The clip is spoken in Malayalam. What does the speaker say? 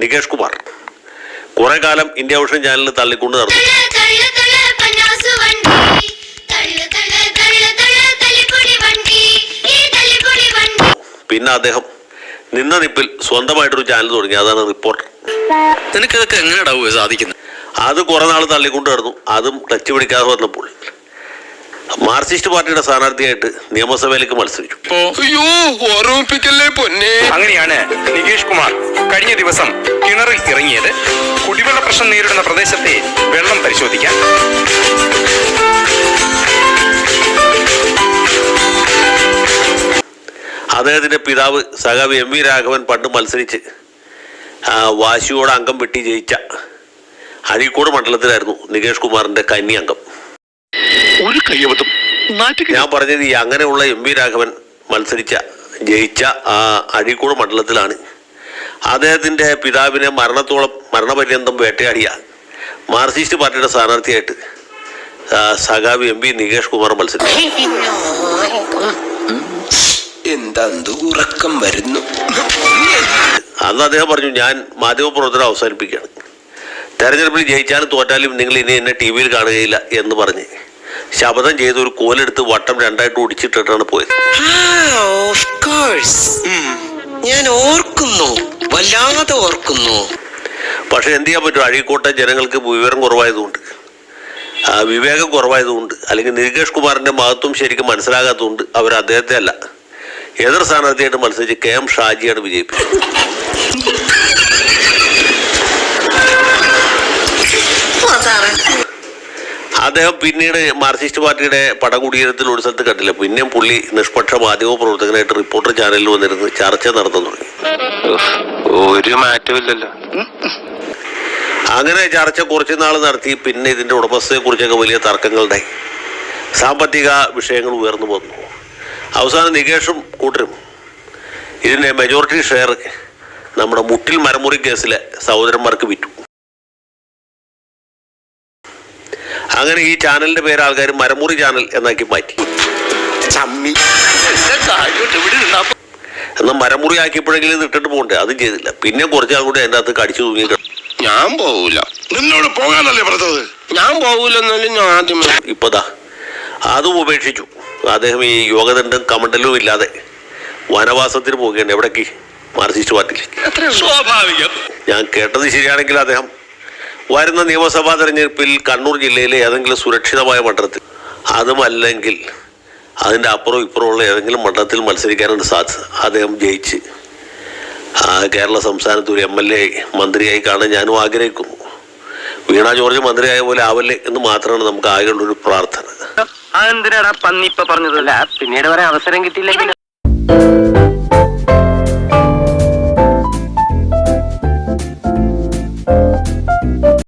നികേഷ് കുമാർ കുറെ കാലം ഇന്ത്യ വിഷൻ ചാനലിൽ തള്ളിക്കൊണ്ട് നടന്നു. പിന്നെ അദ്ദേഹം നിന്ന നിപ്പിൽ സ്വന്തമായിട്ടൊരു ചാനൽ തുടങ്ങി. അതാണ് റിപ്പോർട്ടർ. നിനക്കിതൊക്കെ എങ്ങനെയാ സാധിക്കുന്നത്? അത് കുറെ നാൾ തള്ളിക്കൊണ്ട് നടന്നു. അതും ക്ലച്ച് പിടിക്കാതെ വന്നപ്പോൾ മാർക്സിസ്റ്റ് പാർട്ടിയുടെ സ്ഥാനാർത്ഥിയായിട്ട് നിയമസഭയിലേക്ക് മത്സരിച്ചു. അങ്ങനെയാണ് നികേഷ് കുമാർ കഴിഞ്ഞ ദിവസം കിണറിൽ ഇറങ്ങിയത്. കുടിവെള്ള പ്രശ്നം നേരിടുന്ന പ്രദേശത്തെ വെള്ളം പരിശോധിക്കാൻ. അദ്ദേഹത്തിന്റെ പിതാവ് സഖാവ് എം വി രാഘവൻ പണ്ട് മത്സരിച്ച് വാശിയോടെ അംഗം വെട്ടി ജയിച്ച അഴീക്കോട് മണ്ഡലത്തിലായിരുന്നു നികേഷ് കുമാറിന്റെ കന്നി അംഗം. ഞാൻ പറഞ്ഞത് ഈ അങ്ങനെയുള്ള എം വി രാഘവൻ ജയിച്ച ആ അഴീക്കോട് മണ്ഡലത്തിലാണ് അദ്ദേഹത്തിന്റെ പിതാവിനെ മരണപര്യന്തം വേട്ടയാടിയ മാർക്സിസ്റ്റ് പാർട്ടിയുടെ സ്ഥാനാർത്ഥിയായിട്ട് സഖാവ് എം വി നികേഷ് കുമാർ മത്സരിച്ചു. ഉറക്കം വരുന്നു. അന്ന് അദ്ദേഹം പറഞ്ഞു, ഞാൻ മാധ്യമപ്രവർത്തനം അവസാനിപ്പിക്കുകയാണ്. തെരഞ്ഞെടുപ്പിൽ ജയിച്ചാലും തോറ്റാലും നിങ്ങൾ ഇനി എന്നെ ടി വിയിൽ കാണുകയില്ല എന്ന് പറഞ്ഞ് ശപഥം ചെയ്ത് ഒരു കോലെടുത്ത് വട്ടം രണ്ടായിട്ട് ഒടിച്ചിട്ടിട്ടാണ് പോയത്. ഞാൻ ഓർക്കുന്നു, വല്ലാതെ ഓർക്കുന്നു. പക്ഷെ എന്ത് ചെയ്യാൻ പറ്റും? അഴീക്കോട്ടെ ജനങ്ങൾക്ക് വിവരം കുറവായതുകൊണ്ട്, വിവേകം കുറവായതുകൊണ്ട്, അല്ലെങ്കിൽ നികേഷ് കുമാറിന്റെ മഹത്വം ശരിക്കും മനസ്സിലാകാത്തതുകൊണ്ട് അവർ അദ്ദേഹത്തെ അല്ല എതിർ സ്ഥാനാർത്ഥിയായിട്ട് മത്സരിച്ച് കെ എം ഷാജിയാണ് വിജയിപ്പിച്ചത്. അദ്ദേഹം പിന്നീട് മാർക്സിസ്റ്റ് പാർട്ടിയുടെ പടകുടീരത്തിൽ ഒരു സ്ഥലത്ത് കണ്ടില്ല. പിന്നെയും പുള്ളി നിഷ്പക്ഷ മാധ്യമ പ്രവർത്തകനായിട്ട് റിപ്പോർട്ടർ ചാനലിൽ വന്നിരുന്ന് ചർച്ച നടത്താൻ തുടങ്ങി. ഒരു മാറ്റമില്ലല്ലോ. അങ്ങനെ ചർച്ച കുറച്ചു നാൾ നടത്തി. പിന്നെ ഇതിന്റെ ഉടമസ്ഥയെ കുറിച്ചൊക്കെ വലിയ തർക്കങ്ങളുണ്ടായി. സാമ്പത്തിക വിഷയങ്ങൾ ഉയർന്നു വന്നു. അവസാനം നികേഷും കൂട്ടരും ഇതിന്റെ മെജോറിറ്റി ഷെയർ നമ്മുടെ മുട്ടിൽ മരമുറി കേസിലെ സഹോദരന്മാർക്ക് വിറ്റു. അങ്ങനെ ഈ ചാനലിന്റെ പേര് ആൾക്കാർ മരമുറി ചാനൽ എന്നാക്കി മാറ്റി. എന്നാൽ മരമുറി ആക്കിയപ്പോഴെങ്കിലും ഇത് ഇട്ടിട്ട് പോകണ്ടേ? അതും ചെയ്തില്ല. പിന്നെ കുറച്ചാൾ കൂടി അതിൻ്റെ അകത്ത് കടിച്ചു തൂങ്ങി. ഞാൻ പോവൂല. നിന്നോട് പോകാനല്ലേ പറഞ്ഞത്? ഞാൻ പോവൂലെന്നാലും ഞാൻ ആദ്യം ഇപ്പതാ അതും ഉപേക്ഷിച്ചു. അദ്ദേഹം ഈ യോഗദണ്ഡം കമണ്ടലും ഇല്ലാതെ വനവാസത്തിന് പോവുകയാണ്. എവിടേക്ക്? മാർക്സിസ്റ്റ് പാർട്ടിയിലേക്ക്. സ്വാഭാവികം. ഞാൻ കേട്ടത് ശരിയാണെങ്കിൽ അദ്ദേഹം വരുന്ന നിയമസഭാ തെരഞ്ഞെടുപ്പിൽ കണ്ണൂർ ജില്ലയിലെ ഏതെങ്കിലും സുരക്ഷിതമായ മണ്ഡലത്തിൽ, അതുമല്ലെങ്കിൽ അതിൻ്റെ അപ്പുറം ഇപ്പുറമുള്ള ഏതെങ്കിലും മണ്ഡലത്തിൽ മത്സരിക്കാനുള്ള സാധ്യത. അദ്ദേഹം ജയിച്ച് കേരള സംസ്ഥാനത്ത് ഒരു MLA മന്ത്രിയായി കാണാൻ ഞാനും ആഗ്രഹിക്കുന്നു. വീണ ജോർജ് മന്ത്രിയായ പോലെ ആവല്ലേ എന്ന് മാത്രമാണ് നമുക്ക് ആകെയുള്ളൊരു പ്രാർത്ഥന. അതെന്തിനാടാ പന്നി ഇപ്പൊ പറഞ്ഞതല്ല? പിന്നീട് വരെ അവസരം കിട്ടിയില്ലെങ്കിൽ